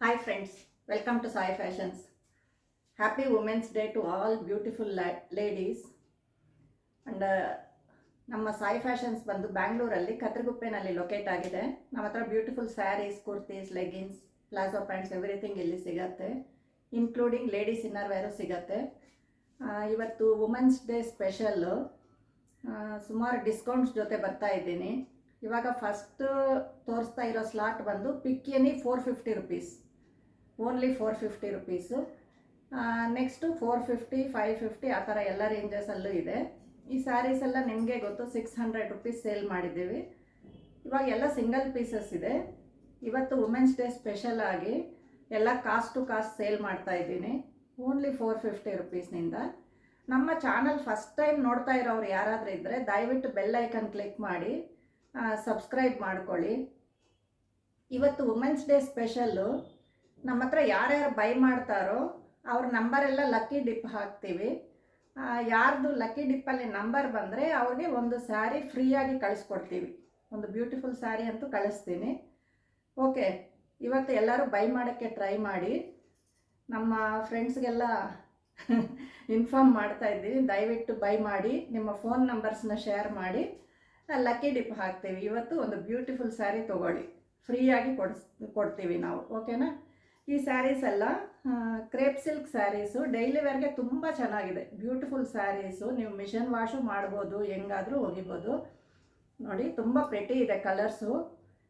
Hi friends, welcome to Sai Fashions. Happy Women's Day to all beautiful ladies. And ನಮ್ಮ Sai fashions ಬಂದು ಬ್ಯಾಂಗ್ಳೂರಲ್ಲಿ ಕತ್ರಗುಪ್ಪೆನಲ್ಲಿ locate ಆಗಿದೆ. ನಮ್ಮ ಹತ್ರ beautiful saris, kurtis, leggings, palazzo pants everything ಇಲ್ಲಿ ಸಿಗತ್ತೆ, ಇನ್ಕ್ಲೂಡಿಂಗ್ ಲೇಡೀಸ್ ಇನ್ನರ್ ವೇರು ಸಿಗತ್ತೆ. ಇವತ್ತು ವುಮೆನ್ಸ್ ಡೇ ಸ್ಪೆಷಲ್ಲು ಸುಮಾರು ಡಿಸ್ಕೌಂಟ್ಸ್ ಜೊತೆ ಬರ್ತಾ ಇದ್ದೀನಿ. ಇವಾಗ ಫಸ್ಟ್ ತೋರಿಸ್ತಾ ಇರೋ ಸ್ಲಾಟ್ ಬಂದು ಪಿಕ್ಯನಿ 450 ರುಪೀಸ್, ಓನ್ಲಿ 450 ರುಪೀಸು. ನೆಕ್ಸ್ಟು 450, 550 ಆ ಥರ ಎಲ್ಲ ರೇಂಜಸಲ್ಲೂ ಇದೆ. ಈ ಸ್ಯಾರೀಸ್ ಎಲ್ಲ ನಿಮಗೆ ಗೊತ್ತು, 600 ರುಪೀಸ್ ಸೇಲ್ ಮಾಡಿದ್ದೀವಿ. ಇವಾಗ ಎಲ್ಲ ಸಿಂಗಲ್ ಪೀಸಸ್ ಇದೆ. ಇವತ್ತು ವುಮೆನ್ಸ್ ಡೇ ಸ್ಪೆಷಲ್ ಆಗಿ ಎಲ್ಲ ಕಾಸ್ಟ್ ಟು ಕಾಸ್ಟ್ ಸೇಲ್ ಮಾಡ್ತಾ ಇದ್ದೀನಿ, ಓನ್ಲಿ 450 ರುಪೀಸ್ನಿಂದ. ನಮ್ಮ ಚಾನಲ್ ಫಸ್ಟ್ ಟೈಮ್ ನೋಡ್ತಾ ಇರೋರು ಯಾರಾದರೂ ಇದ್ದರೆ ದಯವಿಟ್ಟು ಬೆಲ್ ಐಕನ್ ಕ್ಲಿಕ್ ಮಾಡಿ ಸಬ್ಸ್ಕ್ರೈಬ್ ಮಾಡ್ಕೊಳ್ಳಿ. ಇವತ್ತು ವುಮೆನ್ಸ್ ಡೇ ಸ್ಪೆಷಲ್ಲು ನಮ್ಮ ಹತ್ರ ಯಾರ್ಯಾರು ಬೈ ಮಾಡ್ತಾರೋ ಅವ್ರ ನಂಬರೆಲ್ಲ ಲಕ್ಕಿ ಡಿಪ್ ಹಾಕ್ತೀವಿ. ಯಾರ್ದು ಲಕ್ಕಿ ಡಿಪ್ಪಲ್ಲಿ ನಂಬರ್ ಬಂದರೆ ಅವ್ರಿಗೆ ಒಂದು ಸ್ಯಾರಿ ಫ್ರೀಯಾಗಿ ಕಳಿಸ್ಕೊಡ್ತೀವಿ. ಒಂದು ಬ್ಯೂಟಿಫುಲ್ ಸ್ಯಾರಿ ಅಂತೂ ಕಳಿಸ್ತೀನಿ. ಓಕೆ, ಇವತ್ತು ಎಲ್ಲರೂ ಬೈ ಮಾಡೋಕ್ಕೆ ಟ್ರೈ ಮಾಡಿ. ನಮ್ಮ ಫ್ರೆಂಡ್ಸ್ಗೆಲ್ಲ ಇನ್ಫಾರ್ಮ್ ಮಾಡ್ತಾ ಇದ್ದೀವಿ, ದಯವಿಟ್ಟು ಬೈ ಮಾಡಿ, ನಿಮ್ಮ ಫೋನ್ ನಂಬರ್ಸ್ನ ಶೇರ್ ಮಾಡಿ, ಲಕ್ಕಿ ಡಿಪ್ ಹಾಕ್ತೀವಿ. ಇವತ್ತು ಒಂದು ಬ್ಯೂಟಿಫುಲ್ ಸ್ಯಾರಿ ತೊಗೊಳ್ಳಿ, ಫ್ರೀಯಾಗಿ ಕೊಡ್ತೀವಿ ನಾವು. ಓಕೆನಾ? ಈ ಸ್ಯಾರೀಸ್ ಎಲ್ಲ ಕ್ರೇಪ್ ಸಿಲ್ಕ್ ಸ್ಯಾರೀಸು, ಡೈಲಿ ವೇರ್ಗೆ ತುಂಬ ಚೆನ್ನಾಗಿದೆ. ಬ್ಯೂಟಿಫುಲ್ ಸ್ಯಾರೀಸು, ನೀವು ಮಿಷನ್ ವಾಶು ಮಾಡ್ಬೋದು, ಹೆಂಗಾದರೂ ಒಗಿಬೋದು. ನೋಡಿ, ತುಂಬ ಪ್ರೆಟಿ ಇದೆ ಕಲರ್ಸು.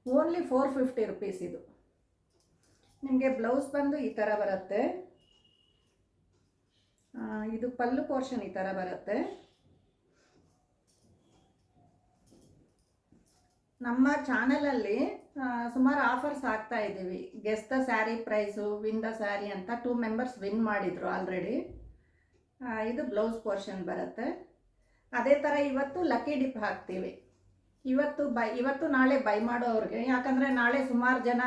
ಓನ್ಲಿ 450 ರುಪೀಸ್ ಇದು. ನಿಮಗೆ ಬ್ಲೌಸ್ ಬಂದು ಈ ಥರ ಬರುತ್ತೆ. ಇದು ಪಲ್ಲು ಪೋರ್ಷನ್ ಈ ಥರ ಬರುತ್ತೆ. ನಮ್ಮ ಚಾನಲಲ್ಲಿ ಸುಮಾರು ಆಫರ್ಸ್ ಆಗ್ತಾ ಇದ್ದೀವಿ. Guess the sari price, win the sari ಅಂತ 2 ಮೆಂಬರ್ಸ್ ವಿನ್ ಮಾಡಿದರು ಆಲ್ರೆಡಿ. ಇದು ಬ್ಲೌಸ್ ಪೋರ್ಷನ್ ಬರುತ್ತೆ. ಅದೇ ಥರ ಇವತ್ತು ಲಕ್ಕಿ ಡಿಪ್ ಹಾಕ್ತೀವಿ. ಇವತ್ತು ನಾಳೆ ಬೈ ಮಾಡೋವ್ರಿಗೆ, ಯಾಕಂದರೆ ನಾಳೆ ಸುಮಾರು ಜನ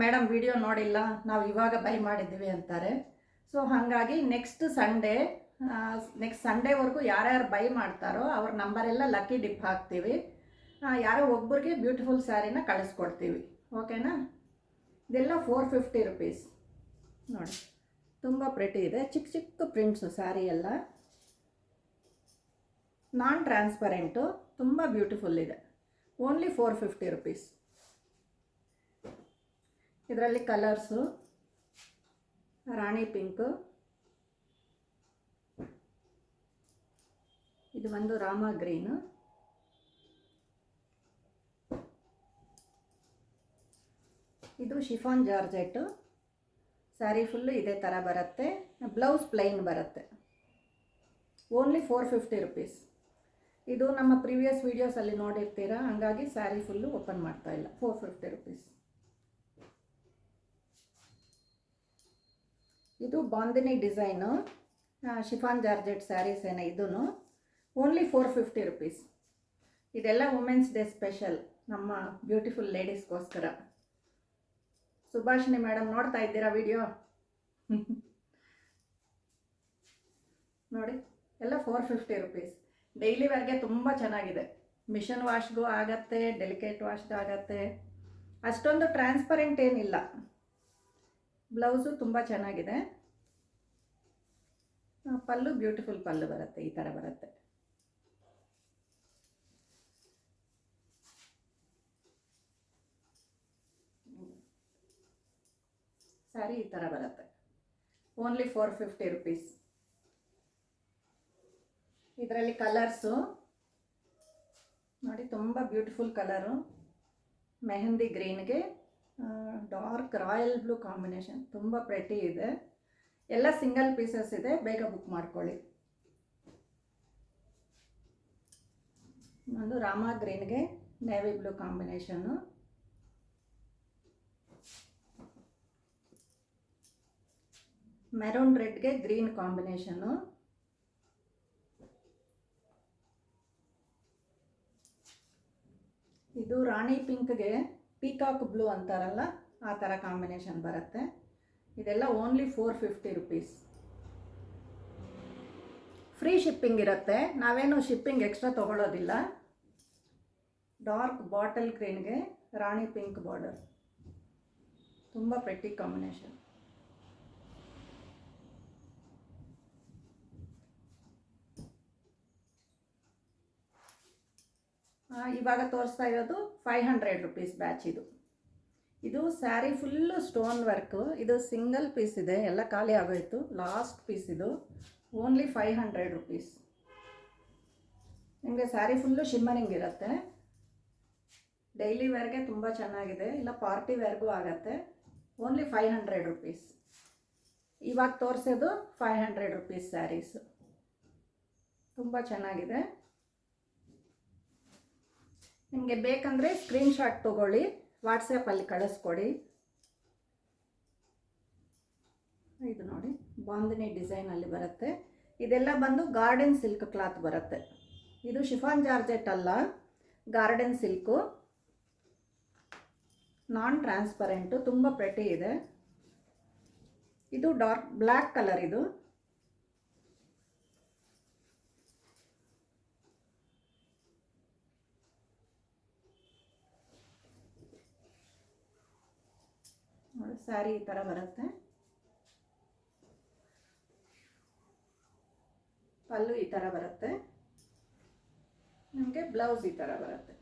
ಮೇಡಮ್ ವಿಡಿಯೋ ನೋಡಿಲ್ಲ, ನಾವು ಇವಾಗ ಬೈ ಮಾಡಿದ್ದೀವಿ ಅಂತಾರೆ. ಸೊ ಹಾಗಾಗಿ ನೆಕ್ಸ್ಟ್ ಸಂಡೇವರೆಗೂ ಯಾರ್ಯಾರು ಬೈ ಮಾಡ್ತಾರೋ ಅವ್ರ ನಂಬರೆಲ್ಲ ಲಕ್ಕಿ ಡಿಪ್ ಹಾಕ್ತೀವಿ. ಯಾರೋ ಒಬ್ಬರಿಗೆ ಬ್ಯೂಟಿಫುಲ್ ಸ್ಯಾರಿನ ಕಳಿಸ್ಕೊಡ್ತೀವಿ. ಓಕೆನಾ? ಇದೆಲ್ಲ 450 ರುಪೀಸ್. ನೋಡಿ, ತುಂಬ ಪ್ರೆಟಿ ಇದೆ. ಚಿಕ್ಕ ಚಿಕ್ಕ ಪ್ರಿಂಟ್ಸು ಸ್ಯಾರಿ ಎಲ್ಲ, ನಾನ್ ಟ್ರಾನ್ಸ್ಪರೆಂಟು, ತುಂಬ ಬ್ಯೂಟಿಫುಲ್ ಇದೆ. Only 450 rupees. ಇದರಲ್ಲಿ ಕಲರ್ಸು ರಾಣಿ ಪಿಂಕು, ಇದು ಒಂದು ರಾಮ ಗ್ರೀನು, ಇದು ಶಿಫಾನ್ ಜಾರ್ಜೆಟ್ಟು. ಸ್ಯಾರಿ ಫುಲ್ಲು ಇದೇ ಥರ ಬರುತ್ತೆ. ಬ್ಲೌಸ್ ಪ್ಲೈನ್ ಬರುತ್ತೆ. Only 450 rupees. ಇದು ನಮ್ಮ ಪ್ರೀವಿಯಸ್ ವೀಡಿಯೋಸಲ್ಲಿ ನೋಡಿರ್ತೀರ, ಹಂಗಾಗಿ ಸ್ಯಾರಿ ಫುಲ್ಲು ಓಪನ್ ಮಾಡ್ತಾ ಇಲ್ಲ. 450 ರುಪೀಸ್. ಇದು bandhani design, chiffon georgette saris ಏನೇ ಇದೂ. Only 450 rupees. ಇದೆಲ್ಲ ವುಮೆನ್ಸ್ ಡೇ ಸ್ಪೆಷಲ್ ನಮ್ಮ ಬ್ಯೂಟಿಫುಲ್ ಲೇಡೀಸ್ಗೋಸ್ಕರ. ಸುಭಾಷಿಣಿ ಮೇಡಮ್ ನೋಡ್ತಾ ಇದ್ದೀರಾ ವಿಡಿಯೋ? ನೋಡಿ, ಎಲ್ಲ 450 ರುಪೀಸ್. ಡೈಲಿ ವೇರ್ಗೆ ತುಂಬ ಚೆನ್ನಾಗಿದೆ. ಮಿಷನ್ ವಾಶ್ಗೂ ಆಗತ್ತೆ, ಡೆಲಿಕೇಟ್ ವಾಶ್ಗೂ ಆಗತ್ತೆ. ಅಷ್ಟೊಂದು ಟ್ರಾನ್ಸ್ಪರೆಂಟ್ ಏನಿಲ್ಲ. ಬ್ಲೌಸು ತುಂಬ ಚೆನ್ನಾಗಿದೆ. ಪಲ್ಲು ಬ್ಯೂಟಿಫುಲ್ ಪಲ್ಲು ಬರುತ್ತೆ, ಈ ಥರ ಬರುತ್ತೆ. ಸ್ಯಾರಿ ಈ ಥರ ಬರುತ್ತೆ. Only 450 rupees. ಇದರಲ್ಲಿ ಕಲರ್ಸು ನೋಡಿ, ತುಂಬ ಬ್ಯೂಟಿಫುಲ್ ಕಲರು. ಮೆಹಂದಿ ಗ್ರೀನ್ಗೆ ಡಾರ್ಕ್ ರಾಯಲ್ ಬ್ಲೂ ಕಾಂಬಿನೇಷನ್, ತುಂಬ ಪ್ರೆಟಿ ಇದೆ. ಎಲ್ಲ ಸಿಂಗಲ್ ಪೀಸಸ್ ಇದೆ, ಬೇಗ ಬುಕ್ ಮಾಡ್ಕೊಳ್ಳಿ. ಒಂದು ರಾಮ ಗ್ರೀನ್ಗೆ ನೇವಿ ಬ್ಲೂ ಕಾಂಬಿನೇಷನ್ನು, ಮೆರೂನ್ ರೆಡ್ಗೆ ಗ್ರೀನ್ ಕಾಂಬಿನೇಷನ್ನು, ಇದು ರಾಣಿ ಪಿಂಕ್ಗೆ ಪೀಕಾಕ್ ಬ್ಲೂ ಅಂತಾರಲ್ಲ, ಆ ಥರ ಕಾಂಬಿನೇಷನ್ ಬರುತ್ತೆ. ಇದೆಲ್ಲ ಓನ್ಲಿ 450 ರುಪೀಸ್. ಫ್ರೀ ಶಿಪ್ಪಿಂಗ್ ಇರುತ್ತೆ, ನಾವೇನು ಶಿಪ್ಪಿಂಗ್ ಎಕ್ಸ್ಟ್ರಾ ತೊಗೊಳ್ಳೋದಿಲ್ಲ. ಡಾರ್ಕ್ ಬಾಟಲ್ ಗ್ರೀನ್ಗೆ ರಾಣಿ ಪಿಂಕ್ ಬಾರ್ಡರ್, ತುಂಬ ಪ್ರೆಟ್ಟಿ ಕಾಂಬಿನೇಷನ್. ಇವಾಗ ತೋರಿಸ್ತಾ ಇರೋದು 500 ರುಪೀಸ್ ಬ್ಯಾಚ್. ಇದು ಸ್ಯಾರಿ ಫುಲ್ಲು ಸ್ಟೋನ್ ವರ್ಕು. ಇದು ಸಿಂಗಲ್ ಪೀಸ್ ಇದೆ, ಎಲ್ಲ ಖಾಲಿ ಆಗೋಯ್ತು. ಲಾಸ್ಟ್ ಪೀಸ್ ಇದು. Only 500 rupees. ನಿಮಗೆ ಸ್ಯಾರಿ ಫುಲ್ಲು ಶಿಮ್ಮರಿಂಗ್ ಇರುತ್ತೆ. ಡೈಲಿ ವೇರ್ಗೆ ತುಂಬ ಚೆನ್ನಾಗಿದೆ, ಇಲ್ಲ ಪಾರ್ಟಿ ವೇರ್ಗೂ ಆಗುತ್ತೆ. Only 500 rupees. ಇವಾಗ ತೋರಿಸೋದು 500 ರುಪೀಸ್ ಸ್ಯಾರೀಸು. ತುಂಬ ಚೆನ್ನಾಗಿದೆ. ನಿಮಗೆ ಬೇಕಂದರೆ ಸ್ಕ್ರೀನ್ಶಾಟ್ ತೊಗೊಳ್ಳಿ, ವಾಟ್ಸಪ್ಪಲ್ಲಿ ಕಳಿಸ್ಕೊಡಿ. ಇದು ನೋಡಿ, ಬಾಂದಿನಿ ಡಿಸೈನಲ್ಲಿ ಬರುತ್ತೆ. ಇದೆಲ್ಲ ಬಂದು ಗಾರ್ಡನ್ ಸಿಲ್ಕ್ ಕ್ಲಾತ್ ಬರುತ್ತೆ. ಇದು ಶಿಫಾನ್ ಜಾರ್ಜೆಟ್ ಅಲ್ಲ, ಗಾರ್ಡನ್ ಸಿಲ್ಕು. ನಾನ್ ಟ್ರಾನ್ಸ್ಪರೆಂಟು, ತುಂಬ ಪ್ರೆಟಿ ಇದೆ. ಇದು ಡಾರ್ಕ್ ಬ್ಲ್ಯಾಕ್ ಕಲರ್. ಇದು ನೋಡಿ, ಸ್ಯಾರಿ ಈ ಥರ ಬರುತ್ತೆ. ಪಲ್ಲು ಈ ಥರ ಬರುತ್ತೆ. ನಿಮಗೆ ಬ್ಲೌಸ್ ಈ ಥರ ಬರುತ್ತೆ.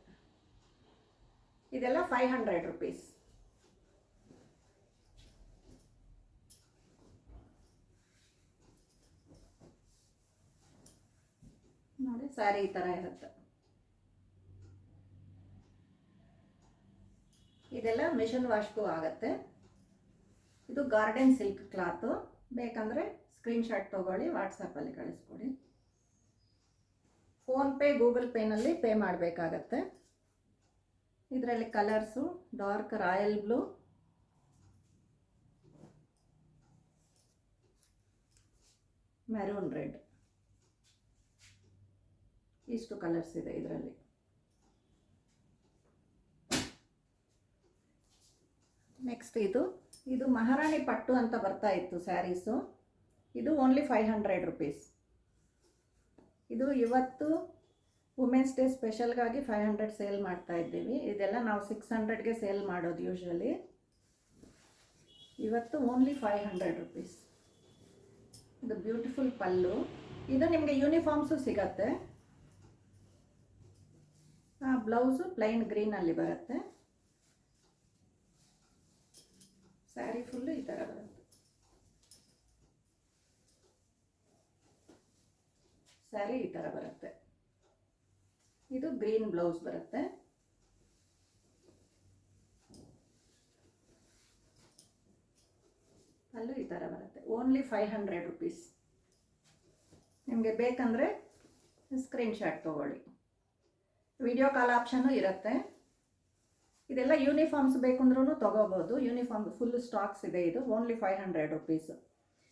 ಇದೆಲ್ಲ 500 ರುಪೀಸ್. ನೋಡಿ, ಸ್ಯಾರಿ ಈ ಥರ ಇರುತ್ತೆ. ಇದೆಲ್ಲ ಮಿಷನ್ ವಾಶ್ಗೂ ಆಗುತ್ತೆ. ಇದು ಗಾರ್ಡನ್ ಸಿಲ್ಕ್ ಕ್ಲಾತು. ಬೇಕಂದರೆ ಸ್ಕ್ರೀನ್ಶಾಟ್ ತೊಗೊಳ್ಳಿ, ವಾಟ್ಸಪ್ಪಲ್ಲಿ ಕಳಿಸ್ಕೊಡಿ. ಫೋನ್ಪೇ, ಗೂಗಲ್ ಪೇನಲ್ಲಿ ಪೇ ಮಾಡಬೇಕಾಗತ್ತೆ. ಇದರಲ್ಲಿ colours dark royal blue, maroon red, ಇಷ್ಟು ಕಲರ್ಸ್ ಇದೆ ಇದರಲ್ಲಿ. ನೆಕ್ಸ್ಟ್ ಇದು ಮಹಾರಾಣಿ ಪಟ್ಟು ಅಂತ ಬರ್ತಾ ಇತ್ತು ಸ್ಯಾರೀಸು. ಇದು ಓನ್ಲಿ 500 ರುಪೀಸ್. ಇದು ಇವತ್ತು ವುಮೆನ್ಸ್ ಡೇ ಸ್ಪೆಷಲ್ಗಾಗಿ 500 ಸೇಲ್ ಮಾಡ್ತಾ ಇದ್ದೀವಿ. ಇದೆಲ್ಲ ನಾವು 600ಗೆ ಸೇಲ್ ಮಾಡೋದು ಯೂಶ್ವಲಿ. ಇವತ್ತು ಓನ್ಲಿ 500 ರುಪೀಸ್. ಇದು ಬ್ಯೂಟಿಫುಲ್ ಪಲ್ಲು. ಇದು ನಿಮಗೆ ಯೂನಿಫಾರ್ಮ್ಸು ಸಿಗತ್ತೆ. ಬ್ಲೌಸು ಪ್ಲೈನ್ ಗ್ರೀನಲ್ಲಿ ಬರುತ್ತೆ. ಸ್ಯಾರಿ ಫುಲ್ಲು ಈ ಥರ ಬರುತ್ತೆ. ಸ್ಯಾರಿ ಈ ಥರ ಬರುತ್ತೆ. ಇದು ಗ್ರೀನ್ ಬ್ಲೌಸ್ ಬರುತ್ತೆ. ಅಲ್ಲೂ ಈ ಥರ ಬರುತ್ತೆ. Only 500 rupees. ನಿಮಗೆ ಬೇಕಂದರೆ ಸ್ಕ್ರೀನ್ಶಾಟ್ ತೊಗೊಳ್ಳಿ. ವಿಡಿಯೋ ಕಾಲ್ ಆಪ್ಷನ್ನು ಇರುತ್ತೆ. ಇದೆಲ್ಲ ಯೂನಿಫಾರ್ಮ್ಸ್ ಬೇಕಂದ್ರೂ ತೊಗೋಬೋದು. ಯೂನಿಫಾರ್ಮ್ ಫುಲ್ ಸ್ಟಾಕ್ಸ್ ಇದೆ. ಇದು ಓನ್ಲಿ 500 ರುಪೀಸ್.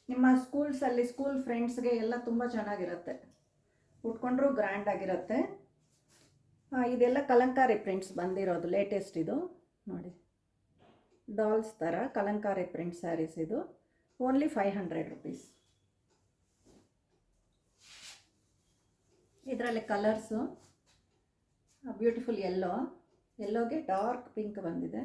ನಿಮ್ಮ ಸ್ಕೂಲ್ಸಲ್ಲಿ ಸ್ಕೂಲ್ ಫ್ರೆಂಡ್ಸ್ಗೆ ಎಲ್ಲ ತುಂಬ ಚೆನ್ನಾಗಿರುತ್ತೆ, ಉಟ್ಕೊಂಡ್ರೂ ಗ್ರ್ಯಾಂಡ್ ಆಗಿರುತ್ತೆ. ಇದೆಲ್ಲ ಕಲಂಕಾರಿ ಪ್ರಿಂಟ್ಸ್ ಬಂದಿರೋದು ಲೇಟೆಸ್ಟ್. ಇದು ನೋಡಿ, ಡಾಲ್ಸ್ ಥರ ಕಲಂಕಾರಿ ಪ್ರಿಂಟ್ ಸ್ಯಾರೀಸ್. ಇದು ಓನ್ಲಿ 500 ರುಪೀಸ್. ಇದರಲ್ಲಿ ಕಲರ್ಸು ಬ್ಯೂಟಿಫುಲ್ ಎಲ್ಲೋಗೆ ಡಾರ್ಕ್ ಪಿಂಕ್ ಬಂದಿದೆ.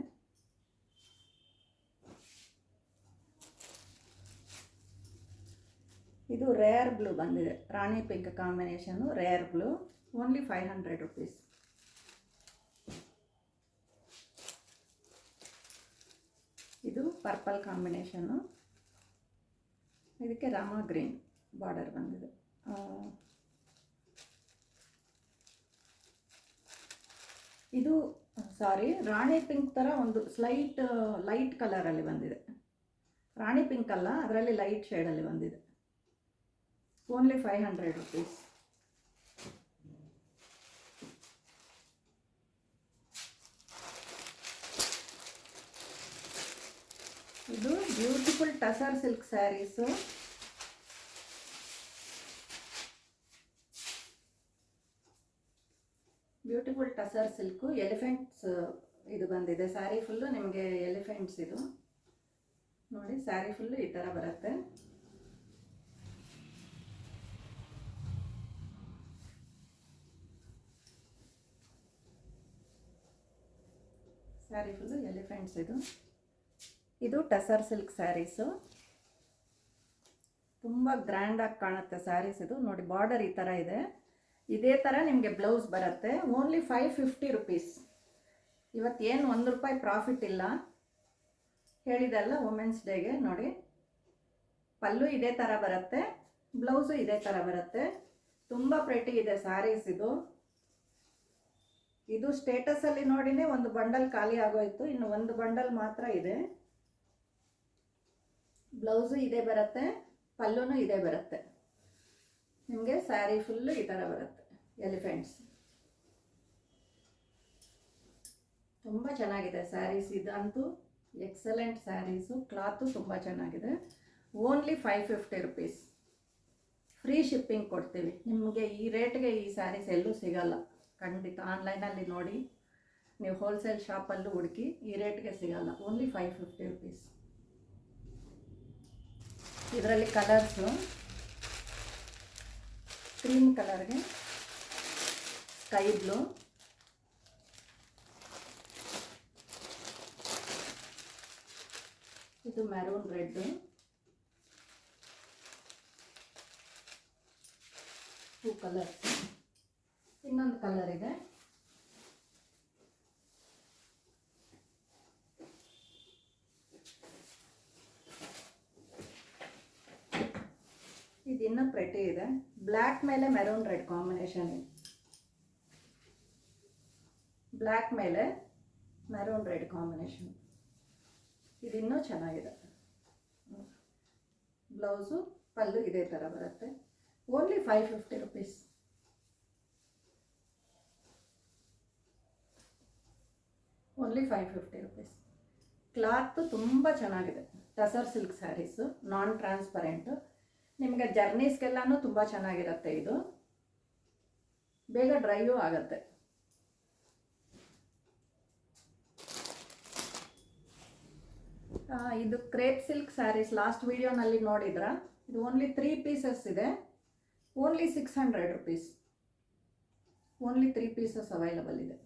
ಇದು ರೇರ್ ಬ್ಲೂ ಬಂದಿದೆ, Rani pink combination, rare blue. Only 500 rupees. ಇದು ಪರ್ಪಲ್ ಕಾಂಬಿನೇಷನು. ಇದಕ್ಕೆ ರಾಮ ಗ್ರೀನ್ ಬಾರ್ಡರ್ ಬಂದಿದೆ. ಇದು ರಾಣಿ ಪಿಂಕ್ ಥರ ಒಂದು ಲೈಟ್ ಕಲರಲ್ಲಿ ಬಂದಿದೆ. ರಾಣಿ ಪಿಂಕ್ ಅಲ್ಲ, ಅದರಲ್ಲಿ ಲೈಟ್ ಶೇಡಲ್ಲಿ ಬಂದಿದೆ. Only 500 rupees. ಇದು beautiful tussar silk saris. Beautiful tussar silk, elephants ಇದು ಬಂದಿದೆ. ಸ್ಯಾರಿ ಫುಲ್ಲು ನಿಮಗೆ ಎಲಿಫೆಂಟ್ಸ್. ಇದು ನೋಡಿ, ಸ್ಯಾರಿ ಫುಲ್ಲು ಈ ಥರ ಬರುತ್ತೆ. Sari full elephants. ಇದು ಇದು ಟಸರ್ ಸಿಲ್ಕ್ ಸ್ಯಾರೀಸು. ತುಂಬ ಗ್ರ್ಯಾಂಡಾಗಿ ಕಾಣುತ್ತೆ ಸ್ಯಾರೀಸ್. ಇದು ನೋಡಿ, ಬಾರ್ಡರ್ ಈ ಥರ ಇದೆ. ಇದೇ ಥರ ನಿಮಗೆ ಬ್ಲೌಸ್ ಬರುತ್ತೆ. Only 550 rupees. ಇವತ್ತೇನು ₹1 ಪ್ರಾಫಿಟ್ ಇಲ್ಲ. ಹೇಳಿದಲ್ಲ ವುಮೆನ್ಸ್ ಡೇಗೆ. ನೋಡಿ, ಪಲ್ಲು ಇದೇ ಥರ ಬರುತ್ತೆ, ಬ್ಲೌಸು ಇದೇ ಥರ ಬರುತ್ತೆ. ತುಂಬ ಪ್ರೆಟಿ ಇದೆ ಸ್ಯಾರೀಸ್ ಇದು. ಇದು ಸ್ಟೇಟಸಲ್ಲಿ ನೋಡಿನೇ ಒಂದು ಬಂಡಲ್ ಖಾಲಿ ಆಗೋಯ್ತು, ಇನ್ನು ಒಂದು ಬಂಡಲ್ ಮಾತ್ರ ಇದೆ. ಬ್ಲೌಸು ಇದೇ ಬರುತ್ತೆ, ಪಲ್ಲುನೂ ಇದೇ ಬರುತ್ತೆ. ನಿಮಗೆ ಸ್ಯಾರಿ ಫುಲ್ಲು ಈ ಥರ ಬರುತ್ತೆ, ಎಲಿಫೆಂಟ್ಸ್. ತುಂಬ ಚೆನ್ನಾಗಿದೆ ಸ್ಯಾರೀಸ್. ಇದಂತೂ ಎಕ್ಸಲೆಂಟ್ ಸ್ಯಾರೀಸು. ಕ್ಲಾತು ತುಂಬ ಚೆನ್ನಾಗಿದೆ. Only 550 rupees. ಫ್ರೀ ಶಿಪ್ಪಿಂಗ್ ಕೊಡ್ತೀವಿ. ನಿಮಗೆ ಈ ರೇಟ್ಗೆ ಈ ಸ್ಯಾರೀಸ್ ಎಲ್ಲೂ ಸಿಗಲ್ಲ ಖಂಡಿತ. ಆನ್ಲೈನಲ್ಲಿ ನೋಡಿ, ನೀವು ಹೋಲ್ಸೇಲ್ ಶಾಪಲ್ಲೂ ಹುಡುಕಿ, ಈ ರೇಟ್ಗೆ ಸಿಗಲ್ಲ. Only 550 rupees. ಇದರಲ್ಲಿ ಕಲರ್ಸು, ಕ್ರೀಮ್ ಕಲರ್ಗೆ ಸ್ಕೈ ಬ್ಲೂ, ಇದು ಮೆರೂನ್ ರೆಡ್, ಟೂ ಕಲರ್ಸ್. ಇನ್ನೊಂದು ಕಲರ್ ಇದೆ, ಇದು ಇನ್ನೂ ಪ್ರೆಟಿ ಇದೆ. ಬ್ಲ್ಯಾಕ್ ಮೇಲೆ ಮೆರೂನ್ ರೆಡ್ ಕಾಂಬಿನೇಷನ್ ಇದೆ. ಬ್ಲ್ಯಾಕ್ ಮೇಲೆ ಮೆರೂನ್ ರೆಡ್ ಕಾಂಬಿನೇಷನ್. ಇದು ಇನ್ನೂ ಚೆನ್ನಾಗಿದೆ. ಬ್ಲೌಸು ಪಲ್ಲು ಇದೇ ಥರ ಬರುತ್ತೆ. Only 550 rupees. Only 550 rupees. Cloth ತುಂಬ ಚೆನ್ನಾಗಿದೆ. ಟಸರ್ ಸಿಲ್ಕ್ ಸ್ಯಾರೀಸು, ನಾನ್ ಟ್ರಾನ್ಸ್ಪರೆಂಟು. ನಿಮಗೆ ಜರ್ನೀಸ್ಗೆಲ್ಲನೂ ತುಂಬ ಚೆನ್ನಾಗಿರುತ್ತೆ. ಇದು ಬೇಗ ಡ್ರೈಯೂ ಆಗುತ್ತೆ. ಇದು ಕ್ರೇಪ್ ಸಿಲ್ಕ್ ಸ್ಯಾರೀಸ್ ಲಾಸ್ಟ್ ವಿಡಿಯೋನಲ್ಲಿ ನೋಡಿದ್ರ. ಇದು ಓನ್ಲಿ 3 ಪೀಸಸ್ ಇದೆ. Only 600 rupees. Only 3 pieces available ಇದೆ.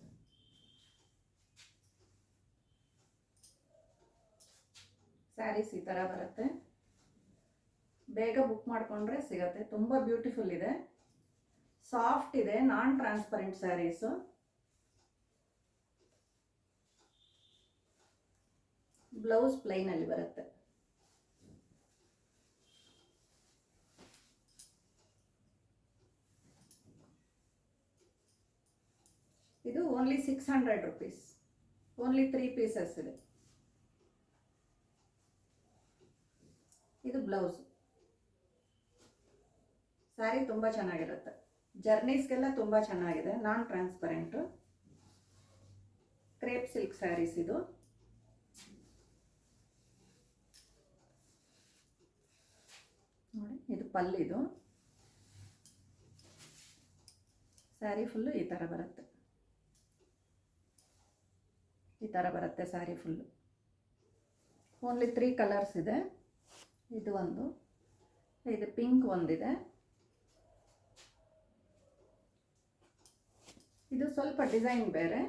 ಸ್ಯಾರೀಸ್ ಈ ಥರ ಬರುತ್ತೆ. ಬೇಗ ಬುಕ್ ಮಾಡಿಕೊಂಡ್ರೆ ಸಿಗುತ್ತೆ. ತುಂಬ ಬ್ಯೂಟಿಫುಲ್ ಇದೆ, ಸಾಫ್ಟ್ ಇದೆ, ನಾನ್ ಟ್ರಾನ್ಸ್ಪರೆಂಟ್ ಸ್ಯಾರೀಸು. ಬ್ಲೌಸ್ ಪ್ಲೈನಲ್ಲಿ ಬರುತ್ತೆ. ಇದು ಓನ್ಲಿ 600 ರುಪೀಸ್. ಓನ್ಲಿ 3 ಪೀಸಸ್ ಇದೆ. ಇದು ಬ್ಲೌಸ್. ಸ್ಯಾರಿ ತುಂಬ ಚೆನ್ನಾಗಿರುತ್ತೆ. ಜರ್ನೀಸ್ಗೆಲ್ಲ ತುಂಬ ಚೆನ್ನಾಗಿದೆ. ನಾನ್ ಟ್ರಾನ್ಸ್ಪರೆಂಟು ಕ್ರೇಪ್ ಸಿಲ್ಕ್ ಸ್ಯಾರೀಸ್ ಇದು. ನೋಡಿ, ಇದು ಪಲ್ಲಿದು. ಸ್ಯಾರಿ ಫುಲ್ಲು ಈ ಥರ ಬರುತ್ತೆ. ಈ ಥರ ಬರುತ್ತೆ ಸ್ಯಾರಿ ಫುಲ್ಲು. ಓನ್ಲಿ 3 ಕಲರ್ಸ್ ಇದೆ. ಇದು ಒಂದು, ಇದು ಪಿಂಕ್ ಒಂದಿದೆ. ಇದು ಸ್ವಲ್ಪ ಡಿಸೈನ್ ಬೇರೆ.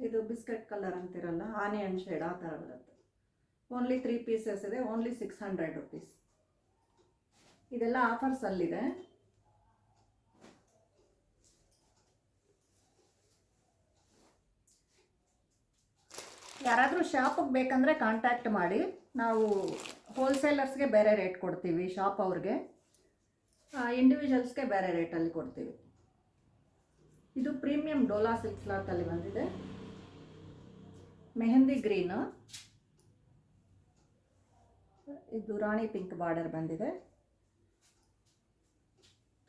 ಇದು ಬಿಸ್ಕೆಟ್ ಕಲರ್ ಅಂತಿರಲ್ಲ, ಆನಿಯನ್ ಶೇಡ್, ಆ ಥರ ಬರುತ್ತೆ. ಓನ್ಲಿ 3 ಪೀಸಸ್ ಇದೆ. Only 600 rupees. ಇದೆಲ್ಲ ಆಫರ್ಸಲ್ಲಿದೆ. ಯಾರಾದರೂ ಶಾಪಿಗೆ ಬೇಕಂದರೆ ಕಾಂಟ್ಯಾಕ್ಟ್ ಮಾಡಿ. ನಾವು ಹೋಲ್ಸೇಲರ್ಸ್ಗೆ ಬೇರೆ ರೇಟ್ ಕೊಡ್ತೀವಿ, ಶಾಪ್ ಅವ್ರಿಗೆ. ಇಂಡಿವಿಜುವಲ್ಸ್ಗೆ ಬೇರೆ ರೇಟಲ್ಲಿ ಕೊಡ್ತೀವಿ. ಇದು ಪ್ರೀಮಿಯಂ ಡೋಲಾ ಸಿಲ್ಕ್ ಕ್ಲಾತಲ್ಲಿ ಬಂದಿದೆ. ಮೆಹಂದಿ ಗ್ರೀನು, ಇದು ರಾಣಿ ಪಿಂಕ್ ಬಾರ್ಡರ್ ಬಂದಿದೆ.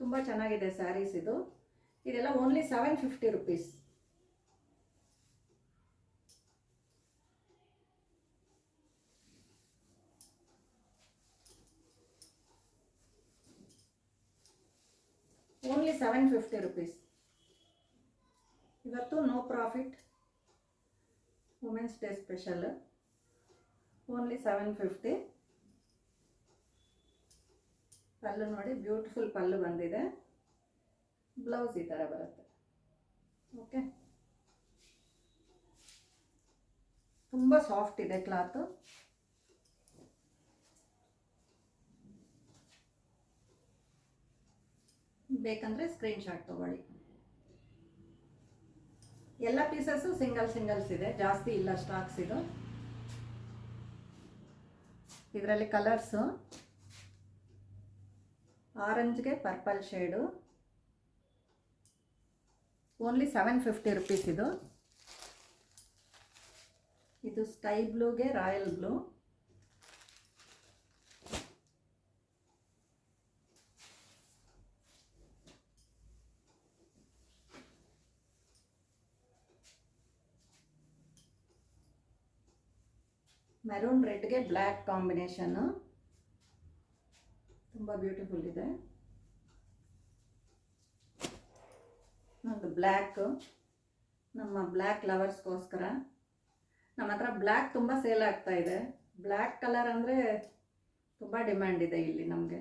ತುಂಬ ಚೆನ್ನಾಗಿದೆ ಸ್ಯಾರೀಸ್ ಇದು. ಇದೆಲ್ಲ ಓನ್ಲಿ 750 ರುಪೀಸ್. Only 750 rupees. ಇವತ್ತು no profit, women's day special. Only 750. Pallu ನೋಡಿ, ಬ್ಯೂಟಿಫುಲ್ ಪಲ್ಲು ಬಂದಿದೆ. ಬ್ಲೌಸ್ ಈ ಥರ ಬರುತ್ತೆ. ಓಕೆ, ತುಂಬ ಸಾಫ್ಟ್ ಇದೆ ಕ್ಲಾತು. ಬೇಕಂದರೆ ಸ್ಕ್ರೀನ್ಶಾಟ್ ತೊಗೊಳ್ಳಿ. ಎಲ್ಲ ಪೀಸಸ್ಸು ಸಿಂಗಲ್ಸ್ ಇದೆ, ಜಾಸ್ತಿ ಇಲ್ಲ ಸ್ಟಾಕ್ಸ್. ಇದು ಇದರಲ್ಲಿ ಕಲರ್ಸು ಆರೆಂಜ್ಗೆ ಪರ್ಪಲ್ ಶೇಡು, ಓನ್ಲಿ 750 ರುಪೀಸ್. ಇದು ಸ್ಕೈ ಬ್ಲೂಗೆ ರಾಯಲ್ ಬ್ಲೂ, ಮೆರೂನ್ ರೆಡ್ಗೆ ಬ್ಲ್ಯಾಕ್ ಕಾಂಬಿನೇಷನ್ನು, ತುಂಬ ಬ್ಯೂಟಿಫುಲ್ ಇದೆ. ಒಂದು ಬ್ಲ್ಯಾಕು, ನಮ್ಮ ಬ್ಲ್ಯಾಕ್ ಲವರ್ಸ್ಗೋಸ್ಕರ. ನಮ್ಮ ಹತ್ರ ಬ್ಲ್ಯಾಕ್ ತುಂಬ ಸೇಲ್ ಆಗ್ತಾ ಇದೆ. ಬ್ಲ್ಯಾಕ್ ಕಲರ್ ಅಂದರೆ ತುಂಬ ಡಿಮ್ಯಾಂಡ್ ಇದೆ ಇಲ್ಲಿ ನಮಗೆ.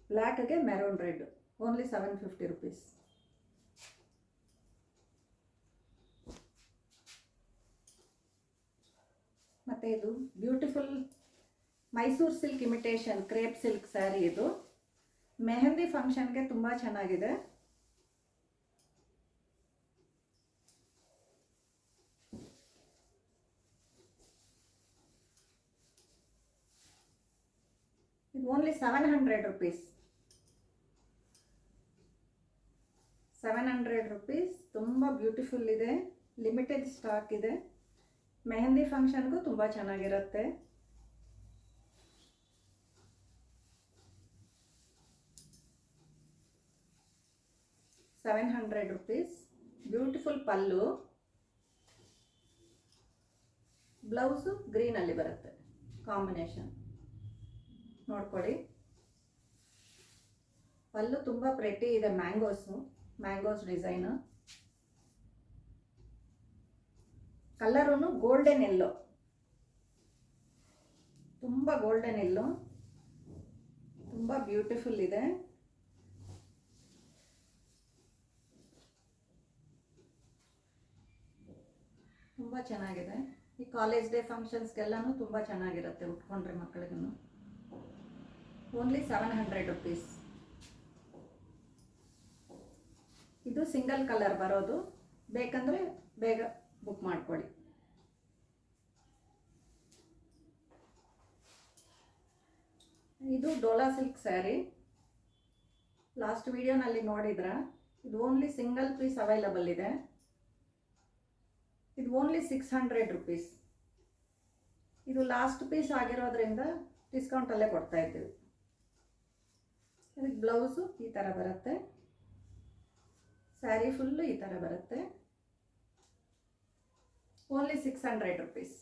ಬ್ಲ್ಯಾಕ್ಗೆ ಮೆರೂನ್ ರೆಡ್, ಓನ್ಲಿ 750 ರುಪೀಸ್. ಮತ್ತು ಇದು beautiful Mysuru silk imitation crepe silk sari. ಇದು ಮೆಹಂದಿ ಫಂಕ್ಷನ್ಗೆ ತುಂಬ ಚೆನ್ನಾಗಿದೆ. ಇದು ಓನ್ಲಿ 700 ರುಪೀಸ್. 700 ರುಪೀಸ್. ತುಂಬ ಬ್ಯೂಟಿಫುಲ್ ಇದೆ, ಲಿಮಿಟೆಡ್ ಸ್ಟಾಕ್ ಇದೆ. ಮೆಹಂದಿ ಫಂಕ್ಷನ್ಗೂ ತುಂಬ ಚೆನ್ನಾಗಿರುತ್ತೆ. ₹700. ಬ್ಯೂಟಿಫುಲ್ ಪಲ್ಲು, ಬ್ಲೌಸು ಗ್ರೀನಲ್ಲಿ ಬರುತ್ತೆ ಕಾಂಬಿನೇಷನ್ ನೋಡ್ಕೊಳ್ಳಿ. ಪಲ್ಲು ತುಂಬ ಪ್ರೆಟಿ ಇದೆ, ಮ್ಯಾಂಗೋಸ್ ಡಿಸೈನು. ಕಲರೂ ಗೋಲ್ಡನ್ ಎಲ್ಲೋ, ತುಂಬ ಗೋಲ್ಡನ್ ಎಲ್ಲೋ, ತುಂಬ ಬ್ಯೂಟಿಫುಲ್ ಇದೆ. ತುಂಬ ಚೆನ್ನಾಗಿದೆ. ಈ ಕಾಲೇಜ್ ಡೇ ಫಂಕ್ಷನ್ಸ್ಗೆಲ್ಲನೂ ತುಂಬ ಚೆನ್ನಾಗಿರುತ್ತೆ, ಉಟ್ಕೊಂಡ್ರೆ ಮಕ್ಕಳಿಗೂ. Only 700 rupees. ಇದು ಸಿಂಗಲ್ ಕಲರ್ ಬರೋದು, ಬೇಕಂದರೆ ಬೇಗ ಬುಕ್ ಮಾಡ್ಕೊಳ್ಳಿ. ಇದು ಡೋಲಾ ಸಿಲ್ಕ್ ಸ್ಯಾರಿ, ಲಾಸ್ಟ್ ವಿಡಿಯೋನಲ್ಲಿ ನೋಡಿದ್ರ. ಇದು ಓನ್ಲಿ ಸಿಂಗಲ್ ಪೀಸ್ ಅವೈಲಬಲ್ ಇದೆ. ಇದು ಓನ್ಲಿ 600 ರುಪೀಸ್. ಇದು ಲಾಸ್ಟ್ ಪೀಸ್ ಆಗಿರೋದ್ರಿಂದ ಡಿಸ್ಕೌಂಟಲ್ಲೇ ಕೊಡ್ತಾ ಇದ್ದೀವಿ. ಇದಕ್ಕೆ ಬ್ಲೌಸು ಈ ಥರ ಬರುತ್ತೆ, ಸ್ಯಾರಿ ಫುಲ್ಲು ಈ ಥರ ಬರುತ್ತೆ. Only 600 rupees.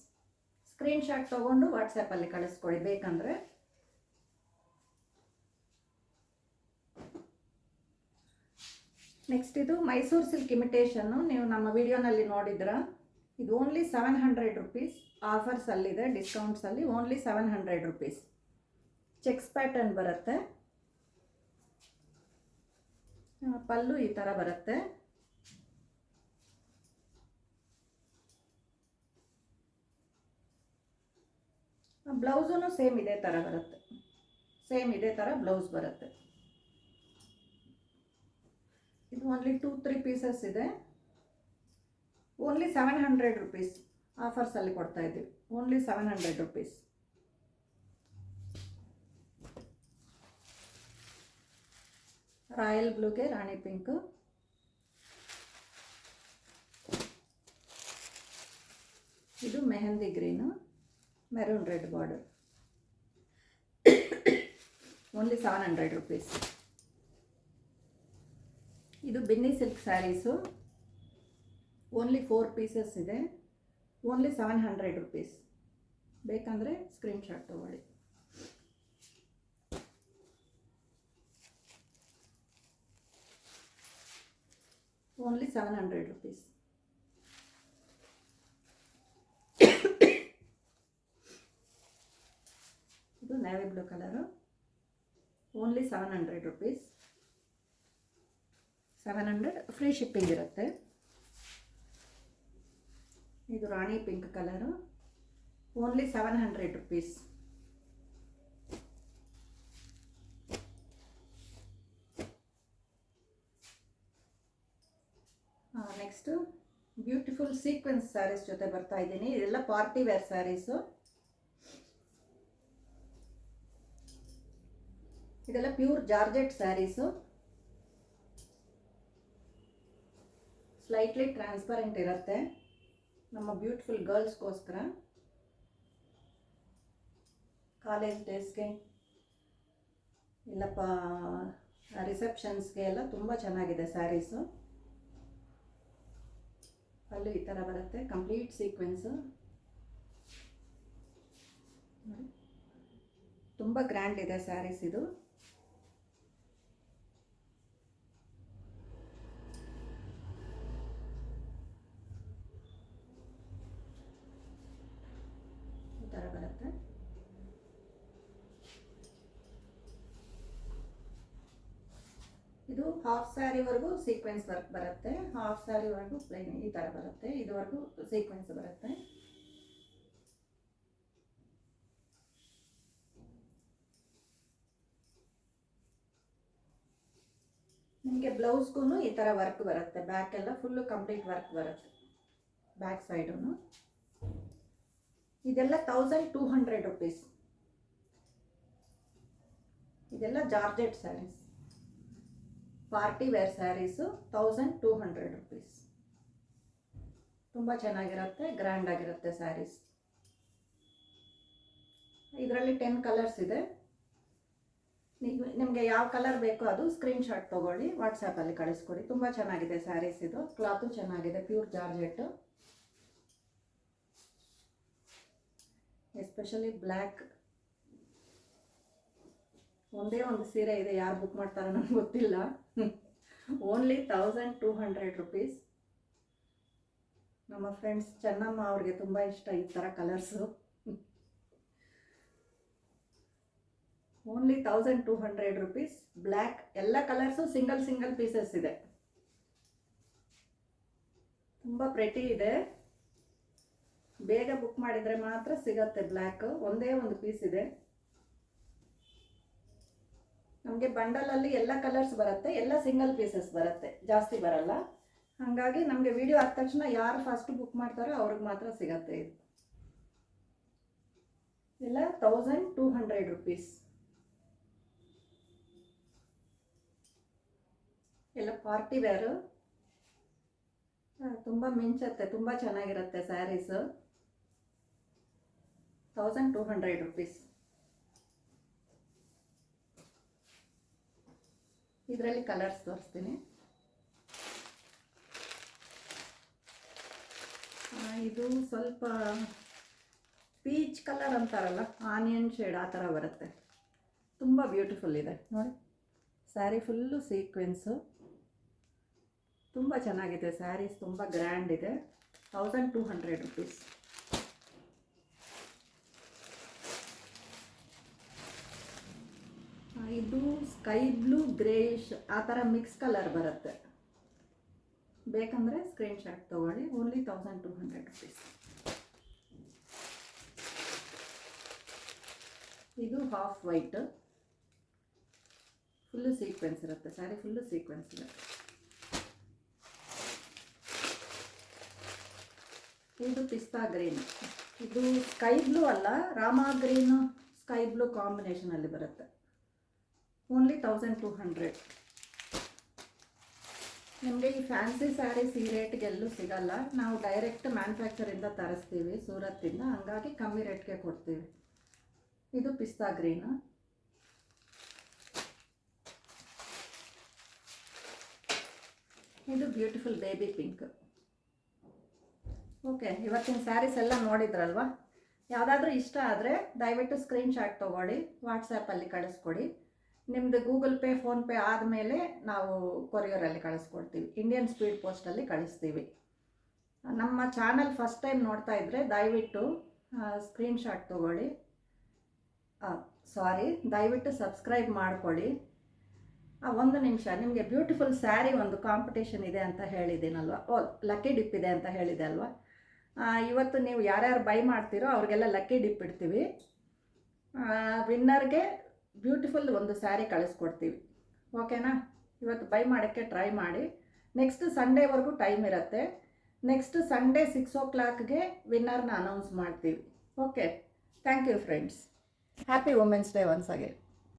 ಸ್ಕ್ರೀನ್ಶಾಟ್ ತೊಗೊಂಡು ವಾಟ್ಸಪ್ಪಲ್ಲಿ ಕಳಿಸ್ಕೊಡಿ ಬೇಕಂದರೆ. ನೆಕ್ಸ್ಟ್ ಇದು ಮೈಸೂರು ಸಿಲ್ಕ್ ಇಮಿಟೇಷನ್ನು, ನೀವು ನಮ್ಮ ವಿಡಿಯೋನಲ್ಲಿ ನೋಡಿದ್ರ. ಇದು ಓನ್ಲಿ 700 ರುಪೀಸ್. ಆಫರ್ಸಲ್ಲಿದೆ, ಡಿಸ್ಕೌಂಟ್ಸಲ್ಲಿ ಓನ್ಲಿ 700 ರುಪೀಸ್. ಚೆಕ್ಸ್ ಪ್ಯಾಟರ್ನ್ ಬರುತ್ತೆ, ಪಲ್ಲು ಈ ಥರ ಬರುತ್ತೆ. ಬ್ಲೌಸೂ ಸೇಮ್ ಇದೇ ಥರ ಬರುತ್ತೆ, ಸೇಮ್ ಇದೇ ಥರ ಬ್ಲೌಸ್ ಬರುತ್ತೆ. ಇದು ಓನ್ಲಿ 2-3 ಪೀಸಸ್ ಇದೆ. Only 700 rupees. ಆಫರ್ಸಲ್ಲಿ ಕೊಡ್ತಾ ಇದ್ದೀವಿ, ಓನ್ಲಿ 700 ರುಪೀಸ್. ರಾಯಲ್ ಬ್ಲೂಗೆ ರಾಣಿ ಪಿಂಕು, ಇದು mehndi green, maroon red border. Only 700 rupees. ಇದು Binny silk saris, only 4 pieces ಇದೆ. Only 700 rupees. ಬೇಕಂದರೆ ಸ್ಕ್ರೀನ್ಶಾಟ್ ತೊಗೊಳ್ಳಿ. Only 700 rupees. ಇದು navy blue colour, only 700 rupees. 700, free shipping ಇರುತ್ತೆ. ಇದು Rani pink colour, only 700 rupees. Next beautiful sequence saris ಜೊತೆ ಬರ್ತಾ ಇದ್ದೀನಿ. ಇದೆಲ್ಲ ಪಾರ್ಟಿ ವೇರ್ ಸ್ಯಾರೀಸು. ಇದೆಲ್ಲ pure georgette saris. Slightly transparent ಇರುತ್ತೆ ನಮ್ಮ ಬ್ಯೂಟಿಫುಲ್ ಗರ್ಲ್ಸ್ಗೋಸ್ಕರ. ಕಾಲೇಜ್ ಡೇಸ್ಗೆ ಇಲ್ಲಪ್ಪ ರಿಸೆಪ್ಷನ್ಸ್ಗೆ ಎಲ್ಲ ತುಂಬ ಚೆನ್ನಾಗಿದೆ ಸ್ಯಾರೀಸು. ಅಲ್ಲೂ ಈ ಥರ ಬರುತ್ತೆ ಕಂಪ್ಲೀಟ್ ಸೀಕ್ವೆನ್ಸು. ತುಂಬ ಗ್ರ್ಯಾಂಡ್ ಇದೆ ಸ್ಯಾರೀಸ್ ಇದು. ಈ ಥರ ಬರುತ್ತೆ. ಇದು ಹಾಫ್ ಸ್ಯಾರಿವರೆಗೂ ಸೀಕ್ವೆನ್ಸ್ ವರ್ಕ್ ಬರುತ್ತೆ, ಹಾಫ್ ಸ್ಯಾರಿವರೆಗೂ ಪ್ಲೈನ್ ಈ ಥರ ಬರುತ್ತೆ. ಇದುವರೆಗೂ ಸೀಕ್ವೆನ್ಸ್ ಬರುತ್ತೆ. ನಿಮಗೆ ಬ್ಲೌಸ್ಗೂ ಈ ಥರ ವರ್ಕ್ ಬರುತ್ತೆ. ಬ್ಯಾಕ್ ಎಲ್ಲ ಫುಲ್ಲು ಕಂಪ್ಲೀಟ್ ವರ್ಕ್ ಬರುತ್ತೆ ಬ್ಯಾಕ್ ಸೈಡೂ. ಇದೆಲ್ಲ 1200 ರುಪೀಸ್. ಇದೆಲ್ಲ georgette saris, party wear saris. 1200 rupees. ತುಂಬ ಚೆನ್ನಾಗಿರುತ್ತೆ, ಗ್ರ್ಯಾಂಡ್ ಆಗಿರುತ್ತೆ ಸ್ಯಾರೀಸ್. ಇದರಲ್ಲಿ 10 ಕಲರ್ಸ್ ಇದೆ. ನಿಮಗೆ ಯಾವ ಕಲರ್ ಬೇಕೋ ಅದು ಸ್ಕ್ರೀನ್ಶಾಟ್ ತೊಗೊಳ್ಳಿ, ವಾಟ್ಸಪ್ಪಲ್ಲಿ ಕಳಿಸ್ಕೊಡಿ. ತುಂಬ ಚೆನ್ನಾಗಿದೆ ಸ್ಯಾರೀಸ್ ಇದು. ಕ್ಲಾತು ಚೆನ್ನಾಗಿದೆ, ಪ್ಯೂರ್ ಜಾರ್ಜೆಟ್ಟು. Especially black. ಒಂದೇ ಒಂದು ಸೀರೆ ಇದೆ, ಯಾರು ಬುಕ್ ಮಾಡ್ತಾರೋ ನನಗೆ ಗೊತ್ತಿಲ್ಲ. Only 1200 rupees. ನಮ್ಮ ಫ್ರೆಂಡ್ಸ್ ಚೆನ್ನಮ್ಮ ಅವ್ರಿಗೆ ತುಂಬ ಇಷ್ಟ ಈ ಥರ ಕಲರ್ಸು. Only 1200 rupees. ಬ್ಲ್ಯಾಕ್. ಎಲ್ಲ ಕಲರ್ಸು ಸಿಂಗಲ್ ಸಿಂಗಲ್ ಪೀಸಸ್ ಇದೆ. ತುಂಬ ಪ್ರೆಟಿ ಇದೆ. ಬೇಗ ಬುಕ್ ಮಾಡಿದರೆ ಮಾತ್ರ ಸಿಗತ್ತೆ. ಬ್ಲ್ಯಾಕ್ ಒಂದೇ ಒಂದು ಪೀಸ್ ಇದೆ. ನಮಗೆ ಬಂಡಲಲ್ಲಿ ಎಲ್ಲ ಕಲರ್ಸ್ ಬರುತ್ತೆ, ಎಲ್ಲ ಸಿಂಗಲ್ ಪೀಸಸ್ ಬರುತ್ತೆ, ಜಾಸ್ತಿ ಬರಲ್ಲ. ಹಾಗಾಗಿ ನಮಗೆ ವಿಡಿಯೋ ಆದ ತಕ್ಷಣ ಯಾರು ಫಸ್ಟ್ ಬುಕ್ ಮಾಡ್ತಾರೋ ಅವ್ರಿಗೆ ಮಾತ್ರ ಸಿಗತ್ತೆ ಇದು. ಎಲ್ಲ 1200 ರುಪೀಸ್. ಎಲ್ಲ ಪಾರ್ಟಿ ವೇರು. ತುಂಬ ಮಿಂಚತ್ತೆ, ತುಂಬ ಚೆನ್ನಾಗಿರುತ್ತೆ ಸ್ಯಾರೀಸು. 1200 ರುಪೀಸ್. ಇದರಲ್ಲಿ ಕಲರ್ಸ್ ತೋರಿಸ್ತೀನಿ. ಇದು ಸ್ವಲ್ಪ ಪೀಚ್ ಕಲರ್ ಅಂತಾರಲ್ಲ, ಆನಿಯನ್ ಶೇಡ್ ಆ ಥರ ಬರುತ್ತೆ. ತುಂಬ ಬ್ಯೂಟಿಫುಲ್ ಇದೆ ನೋಡಿ. Sari full sequence. ತುಂಬ ಚೆನ್ನಾಗಿದೆ ಸ್ಯಾರೀಸ್, ತುಂಬ ಗ್ರ್ಯಾಂಡ್ ಇದೆ. 1200 ರುಪೀಸ್. ಇದು ಸ್ಕೈ ಬ್ಲೂ ಗ್ರೇಷ್ ಆ ಥರ ಮಿಕ್ಸ್ ಕಲರ್ ಬರುತ್ತೆ. ಬೇಕಂದರೆ ಸ್ಕ್ರೀನ್ಶಾಟ್ ತೊಗೊಳ್ಳಿ. Only 1200 rupees. ಇದು ಹಾಫ್ ವೈಟ್, ಫುಲ್ಲು ಸೀಕ್ವೆನ್ಸ್ ಇರುತ್ತೆ. ಸ್ಯಾರಿ ಫುಲ್ಲು ಸೀಕ್ವೆನ್ಸ್ ಇರುತ್ತೆ. ಇದು ಪಿಸ್ತಾ ಗ್ರೀನ್. ಇದು ಸ್ಕೈ ಬ್ಲೂ ಅಲ್ಲ, ರಾಮಾ ಗ್ರೀನು ಸ್ಕೈ ಬ್ಲೂ ಕಾಂಬಿನೇಷನಲ್ಲಿ ಬರುತ್ತೆ. ಓನ್ಲಿ 1200. ನಿಮಗೆ ಈ ಫ್ಯಾನ್ಸಿ ಸ್ಯಾರೀಸ್ ಈ ರೇಟ್ಗೆ ಎಲ್ಲೂ ಸಿಗಲ್ಲ. ನಾವು ಡೈರೆಕ್ಟ್ ಮ್ಯಾನುಫ್ಯಾಕ್ಚರಿಂದ ತರಿಸ್ತೀವಿ ಸೂರತ್ತಿಂದ, ಹಂಗಾಗಿ ಕಮ್ಮಿ ರೇಟ್ಗೆ ಕೊಡ್ತೀವಿ. ಇದು ಪಿಸ್ತಾ ಗ್ರೀನು. ಇದು ಬ್ಯೂಟಿಫುಲ್ ಬೇಬಿ ಪಿಂಕ್. ಓಕೆ, ಇವತ್ತಿನ ಸ್ಯಾರೀಸ್ ಎಲ್ಲ ನೋಡಿದ್ರಲ್ವ. ಯಾವುದಾದ್ರೂ ಇಷ್ಟ ಆದರೆ ದಯವಿಟ್ಟು ಸ್ಕ್ರೀನ್ಶಾಟ್ ತೊಗೊಳ್ಳಿ, ವಾಟ್ಸಪ್ಪಲ್ಲಿ ಕಳಿಸ್ಕೊಡಿ. ನಿಮ್ಮದು ಗೂಗಲ್ ಪೇ, ಫೋನ್ಪೇ ಆದಮೇಲೆ ನಾವು ಕೊರಿಯರಲ್ಲಿ ಕಳಿಸ್ಕೊಡ್ತೀವಿ. ಇಂಡಿಯನ್ ಸ್ಪೀಡ್ ಪೋಸ್ಟಲ್ಲಿ ಕಳಿಸ್ತೀವಿ. ನಮ್ಮ ಚಾನಲ್ ಫಸ್ಟ್ ಟೈಮ್ ನೋಡ್ತಾ ಇದ್ದರೆ ದಯವಿಟ್ಟು ಸ್ಕ್ರೀನ್ಶಾಟ್ ತೊಗೊಳ್ಳಿ. ದಯವಿಟ್ಟು ಸಬ್ಸ್ಕ್ರೈಬ್ ಮಾಡ್ಕೊಳ್ಳಿ. ಒಂದು ನಿಮಿಷ, ನಿಮಗೆ ಬ್ಯೂಟಿಫುಲ್ ಸ್ಯಾರಿ ಒಂದು ಕಾಂಪಿಟೇಷನ್ ಇದೆ ಅಂತ ಹೇಳಿದ್ದೀನಲ್ವ, ಲಕ್ಕಿ ಡಿಪ್ ಇದೆ ಅಂತ ಹೇಳಿದೆ ಅಲ್ವಾ. ಇವತ್ತು ನೀವು ಯಾರ್ಯಾರು ಬೈ ಮಾಡ್ತೀರೋ ಅವ್ರಿಗೆಲ್ಲ ಲಕ್ಕಿ ಡಿಪ್ ಇಡ್ತೀವಿ. ವಿನ್ನರ್ಗೆ ಬ್ಯೂಟಿಫುಲ್ ಒಂದು ಸ್ಯಾರಿ ಕಳಿಸ್ಕೊಡ್ತೀವಿ. ಓಕೆನಾ? ಇವತ್ತು ಬೈ ಮಾಡೋಕ್ಕೆ ಟ್ರೈ ಮಾಡಿ. ನೆಕ್ಸ್ಟ್ ಸಂಡೇವರೆಗೂ ಟೈಮ್ ಇರುತ್ತೆ. ನೆಕ್ಸ್ಟ್ ಸಂಡೇ 6 o'clockಗೆ ವಿನ್ನರ್ನ ಅನೌನ್ಸ್ ಮಾಡ್ತೀವಿ. Okay, thank you friends. Happy women's day once again.